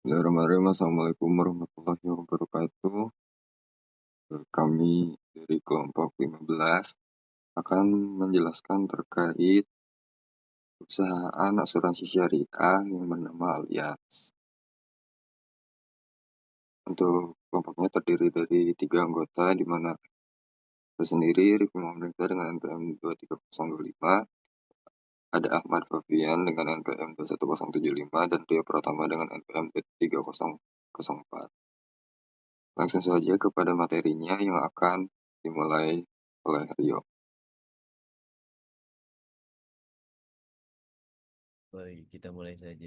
Bismillahirrahmanirrahim. Assalamualaikum warahmatullahi wabarakatuh. Kami dari kelompok 15 akan menjelaskan terkait perusahaan asuransi syariah yang bernama Allianz. Untuk kelompoknya terdiri dari 3 anggota, di mana saya sendiri, Rifki Muhammad dengan NPM 23025, ada Ahmad Fabian dengan NPM 21075, dan Rio Pratama dengan NPM 3004. Langsung saja kepada materinya yang akan dimulai oleh Rio. Baik, kita mulai saja.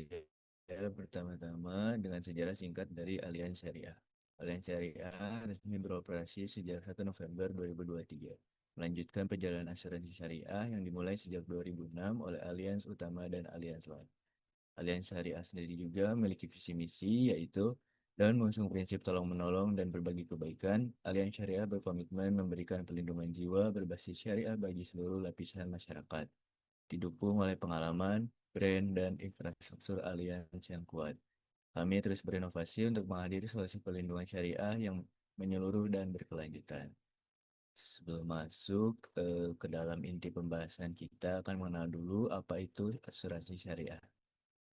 Pertama-tama dengan sejarah singkat dari Allianz Syariah. Allianz Syariah resmi beroperasi sejak 1 November 2023, melanjutkan perjalanan asuransi syariah yang dimulai sejak 2006 oleh Allianz Utama dan Allianz Life. Allianz Syariah sendiri juga memiliki visi misi, yaitu dan mengusung prinsip tolong-menolong dan berbagi kebaikan. Allianz Syariah berkomitmen memberikan perlindungan jiwa berbasis syariah bagi seluruh lapisan masyarakat, didukung oleh pengalaman, brand, dan infrastruktur Allianz yang kuat. Kami terus berinovasi untuk menghadiri solusi perlindungan syariah yang menyeluruh dan berkelanjutan. Sebelum masuk ke dalam inti pembahasan, kita akan mengenal dulu apa itu asuransi syariah.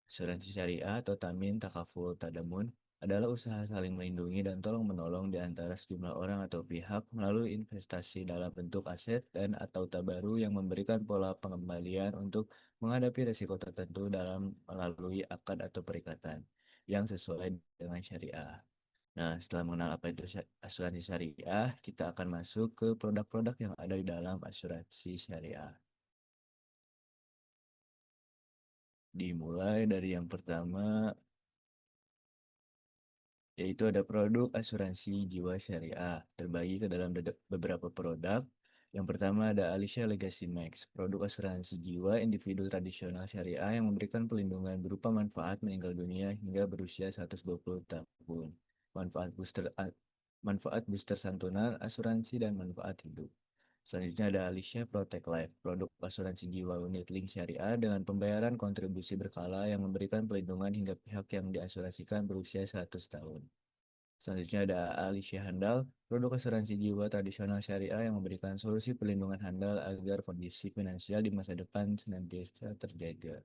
Asuransi syariah atau Tamin Takaful Tadamun adalah usaha saling melindungi dan tolong-menolong di antara sejumlah orang atau pihak melalui investasi dalam bentuk aset dan atau tabaru yang memberikan pola pengembalian untuk menghadapi risiko tertentu dalam melalui akad atau perikatan yang sesuai dengan syariah. Nah, setelah mengenal apa itu asuransi syariah, kita akan masuk ke produk-produk yang ada di dalam asuransi syariah. Dimulai dari yang pertama, yaitu ada produk asuransi jiwa syariah, terbagi ke dalam beberapa produk. Yang pertama ada Alicia Legacy Max, produk asuransi jiwa individu tradisional syariah yang memberikan perlindungan berupa manfaat meninggal dunia hingga berusia 120 tahun, manfaat booster santunan, asuransi, dan manfaat hidup. Selanjutnya ada Alicia Protect Life, produk asuransi jiwa unit link syariah dengan pembayaran kontribusi berkala yang memberikan perlindungan hingga pihak yang diasuransikan berusia 100 tahun. Selanjutnya ada Alicia Handal, produk asuransi jiwa tradisional syariah yang memberikan solusi perlindungan handal agar kondisi finansial di masa depan senantiasa terjaga.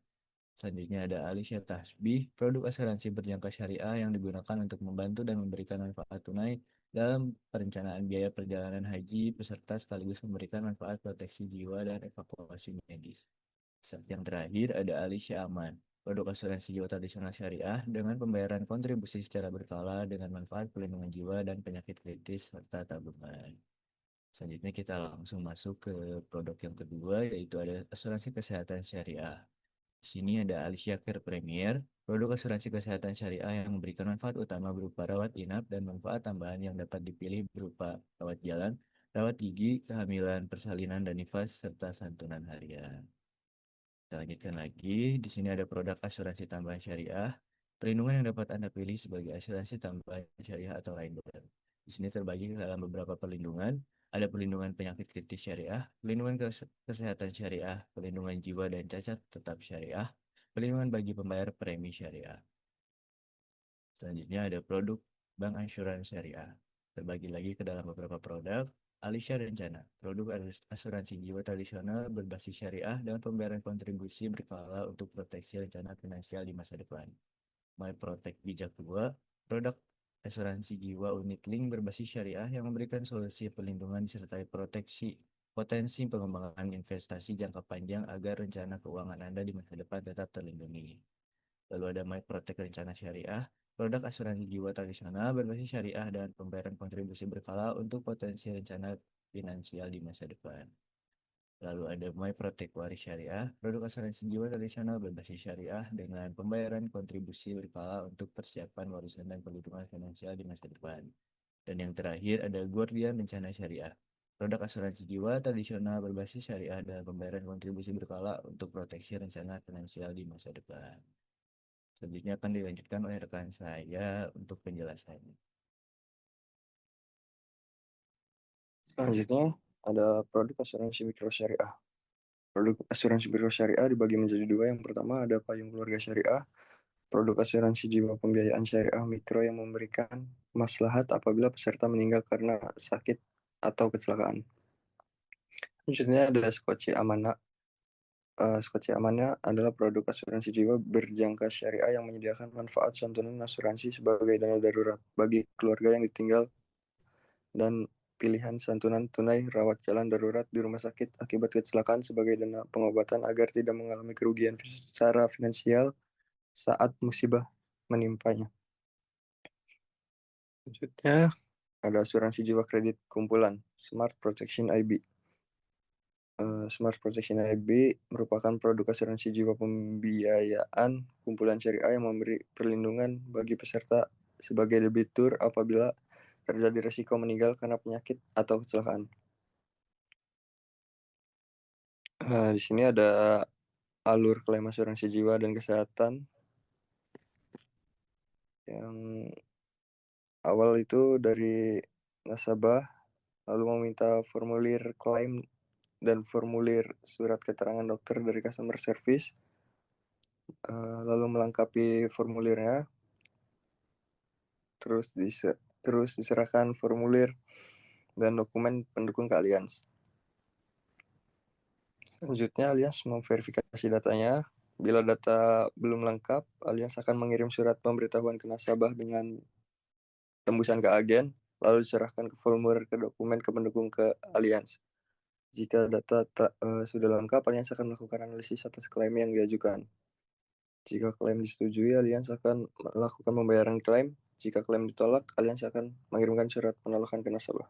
Selanjutnya ada Alicia Tasbih, produk asuransi berjangka syariah yang digunakan untuk membantu dan memberikan manfaat tunai dalam perencanaan biaya perjalanan haji peserta sekaligus memberikan manfaat proteksi jiwa dan evakuasi medis. Yang terakhir ada Alicia Aman, produk asuransi jiwa tradisional syariah dengan pembayaran kontribusi secara berkala dengan manfaat perlindungan jiwa dan penyakit kritis serta tabungan. Selanjutnya kita langsung masuk ke produk yang kedua, yaitu ada asuransi kesehatan syariah. Di sini ada Alicia Care Premier, produk asuransi kesehatan syariah yang memberikan manfaat utama berupa rawat inap dan manfaat tambahan yang dapat dipilih berupa rawat jalan, rawat gigi, kehamilan, persalinan, dan nifas, serta santunan harian. Kita lanjutkan lagi, di sini ada produk asuransi tambahan syariah, perlindungan yang dapat Anda pilih sebagai asuransi tambahan syariah atau rider. Di sini terbagi dalam beberapa perlindungan, ada perlindungan penyakit kritis syariah, perlindungan kesehatan syariah, perlindungan jiwa dan cacat tetap syariah, perlindungan bagi pembayar premi syariah. Selanjutnya ada produk bank insurance syariah. Terbagi lagi ke dalam beberapa produk. Alisha Rencana, produk asuransi jiwa tradisional berbasis syariah dan pembayaran kontribusi berkala untuk proteksi rencana finansial di masa depan. My Protect Bijak 2, produk asuransi jiwa unit link berbasis syariah yang memberikan solusi perlindungan disertai proteksi potensi pengembangan investasi jangka panjang agar rencana keuangan Anda di masa depan tetap terlindungi. Lalu ada My Protect Rencana Syariah, produk asuransi jiwa tradisional berbasis syariah dan pembayaran kontribusi berkala untuk potensi rencana finansial di masa depan. Lalu ada My Protect Waris Syariah, produk asuransi jiwa tradisional berbasis syariah dengan pembayaran kontribusi berkala untuk persiapan warisan dan perlindungan finansial di masa depan. Dan yang terakhir ada Guardian Rencana Syariah, produk asuransi jiwa tradisional berbasis syariah dan pembayaran kontribusi berkala untuk proteksi rencana finansial di masa depan. Selanjutnya akan dilanjutkan oleh rekan saya untuk penjelasannya. Selanjutnya ada produk asuransi mikro syariah. Produk asuransi mikro syariah dibagi menjadi dua. Yang pertama ada payung keluarga syariah. produk asuransi jiwa pembiayaan syariah mikro yang memberikan maslahat apabila peserta meninggal karena sakit atau kecelakaan. Selanjutnya ada Skoci Amana. Skoci Amana adalah produk asuransi jiwa berjangka syariah yang menyediakan manfaat santunan asuransi sebagai dana darurat bagi keluarga yang ditinggal dan pilihan santunan tunai rawat jalan darurat di rumah sakit akibat kecelakaan sebagai dana pengobatan agar tidak mengalami kerugian secara finansial saat musibah menimpanya. Selanjutnya ada asuransi jiwa kredit kumpulan Smart Protection IB. Smart Protection IB merupakan produk asuransi jiwa pembiayaan kumpulan syariah yang memberi perlindungan bagi peserta sebagai debitur apabila terjadi risiko meninggal karena penyakit atau kecelakaan. Di sini ada alur klaim asuransi jiwa dan kesehatan yang awal itu dari nasabah, lalu meminta formulir klaim dan formulir surat keterangan dokter dari customer service, lalu melengkapi formulirnya, terus diserahkan formulir dan dokumen pendukung ke Allianz. Selanjutnya Allianz memverifikasi datanya. Bila data belum lengkap, Allianz akan mengirim surat pemberitahuan ke nasabah dengan tembusan ke agen, lalu diserahkan ke formulir ke dokumen ke pendukung ke Allianz. Jika data sudah lengkap, Allianz akan melakukan analisis atas klaim yang diajukan. Jika klaim disetujui, Allianz akan melakukan pembayaran klaim. Jika klaim ditolak, Allianz akan mengirimkan surat penolakan ke nasabah.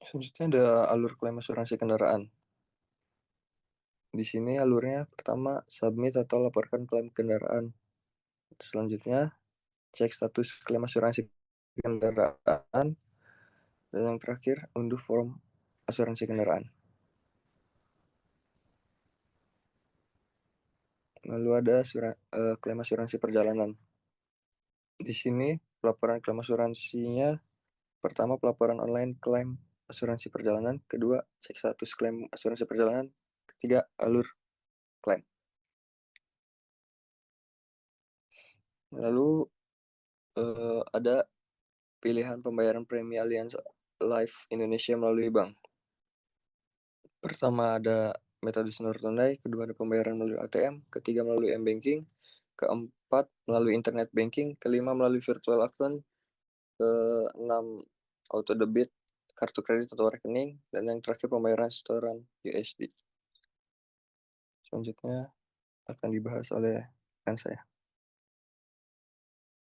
Selanjutnya ada alur klaim asuransi kendaraan. Di sini alurnya pertama submit atau laporkan klaim kendaraan. Selanjutnya cek status klaim asuransi kendaraan. Dan yang terakhir unduh form asuransi kendaraan. Lalu ada klaim asuransi perjalanan. Di sini pelaporan klaim asuransinya pertama pelaporan online klaim asuransi perjalanan, kedua cek status klaim asuransi perjalanan, ketiga alur klaim. Lalu ada pilihan pembayaran premi Allianz Life Indonesia melalui bank. Pertama ada metode sendiri tunai, kedua ada pembayaran melalui ATM, ketiga melalui M-Banking, keempat melalui internet banking, kelima melalui virtual account, keenam auto debit, kartu kredit atau rekening, dan yang terakhir pembayaran setoran USD. Selanjutnya akan dibahas oleh rekan saya.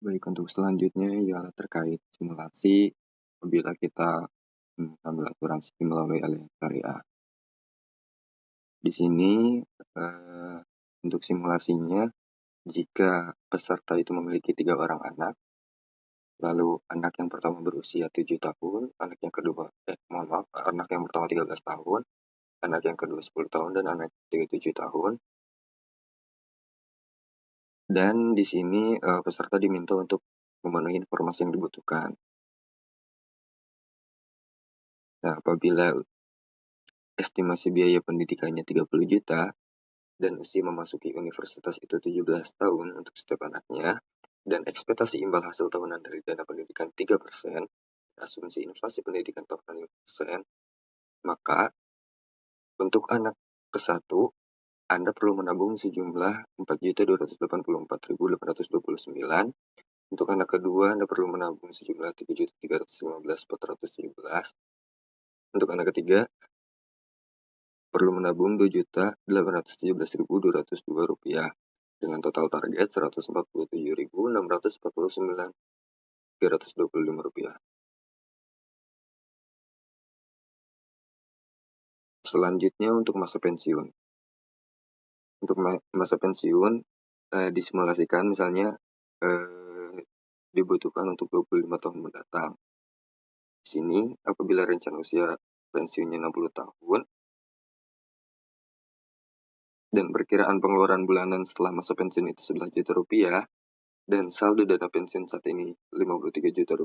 Baik, untuk selanjutnya ialah terkait simulasi apabila kita mengambil asuransi melalui Allianz Syariah. Di sini untuk simulasinya, jika peserta itu memiliki 3 orang anak, lalu anak yang pertama berusia 7 tahun, anak yang kedua, anak yang pertama 13 tahun, anak yang kedua 10 tahun, dan anak ketiga 7 tahun. Dan di sini peserta diminta untuk memenuhi informasi yang dibutuhkan. Nah, apabila estimasi biaya pendidikannya 30 juta dan usia memasuki universitas itu 17 tahun untuk setiap anaknya, dan ekspektasi imbal hasil tahunan dari dana pendidikan 3%, asumsi inflasi pendidikan tahunan 5%, maka untuk anak ke-1, Anda perlu menabung sejumlah 4.284.829. Untuk anak kedua, Anda perlu menabung sejumlah 3.315.417. Untuk anak ketiga, perlu menabung Rp2.817.202 dengan total target Rp147.649.325. Selanjutnya untuk masa pensiun. Untuk masa pensiun disimulasikan misalnya dibutuhkan untuk 25 tahun mendatang. Di sini apabila rencana usia pensiunnya 60 tahun dan perkiraan pengeluaran bulanan setelah masa pensiun itu Rp11 juta dan saldo dana pensiun saat ini Rp53 juta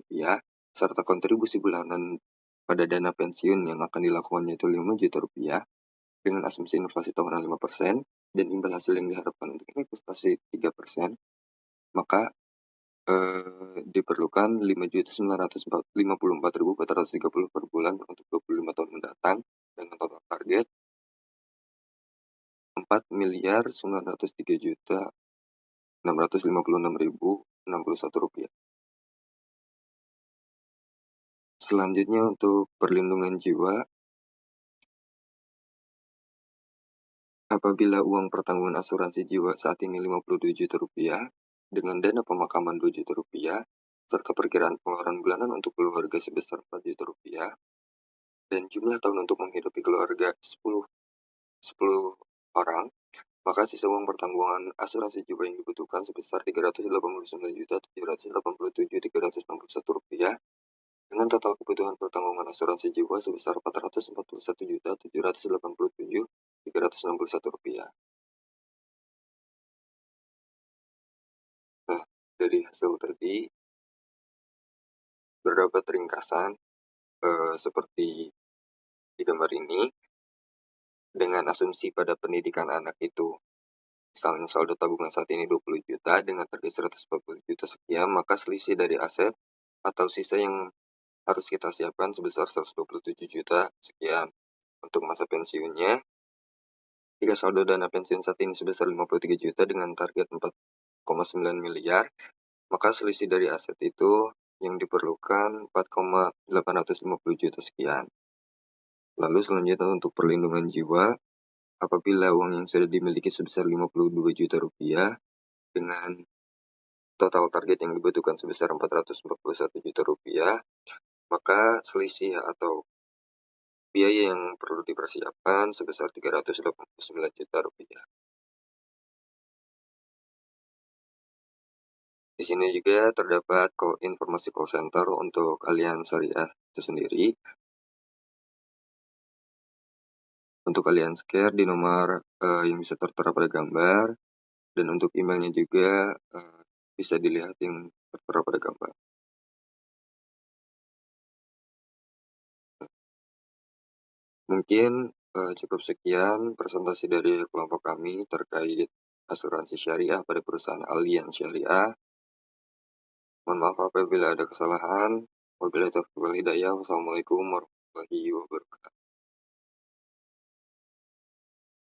serta kontribusi bulanan pada dana pensiun yang akan dilakukannya itu Rp5 juta, dengan asumsi inflasi tahunan 5% dan imbal hasil yang diharapkan untuk investasi 3%, maka diperlukan 5.954.430 per bulan untuk 25 tahun mendatang dengan total target 4.903.656.061 rupiah. Selanjutnya untuk perlindungan jiwa, apabila uang pertanggungan asuransi jiwa saat ini 52 juta rupiah, dengan dana pemakaman 2 juta rupiah, serta perkiraan pengeluaran bulanan untuk keluarga sebesar 4 juta rupiah, dan jumlah tahun untuk menghidupi keluarga 10 orang, maka sisa uang pertanggungan asuransi jiwa yang dibutuhkan sebesar 389.787.361 rupiah, dengan total kebutuhan pertanggungan asuransi jiwa sebesar 441.787.361 rupiah. Nah, dari hasil tadi terdapat ringkasan seperti di gambar ini, dengan asumsi pada pendidikan anak itu misalnya saldo tabungan saat ini 20 juta dengan target 140 juta sekian, maka selisih dari aset atau sisa yang harus kita siapkan sebesar 127 juta sekian. Untuk masa pensiunnya, jika saldo dana pensiun saat ini sebesar 53 juta dengan target 4,9 miliar, maka selisih dari aset itu yang diperlukan 4,850 juta sekian. Lalu selanjutnya untuk perlindungan jiwa, apabila uang yang sudah dimiliki sebesar 52 juta rupiah dengan total target yang dibutuhkan sebesar 441 juta rupiah, maka selisih atau biaya yang perlu dipersiapkan sebesar 389 juta rupiah. Di sini juga terdapat informasi call center untuk Allianz Syariah itu sendiri. Untuk Allianz Care di nomor yang bisa tertera pada gambar, dan untuk emailnya juga bisa dilihat yang tertera pada gambar. Mungkin cukup sekian presentasi dari kelompok kami terkait asuransi syariah pada perusahaan Allianz Syariah. Mohon maaf apabila ada kesalahan. Wabillahi taufiq wal hidayah. Wassalamualaikum warahmatullahi wabarakatuh.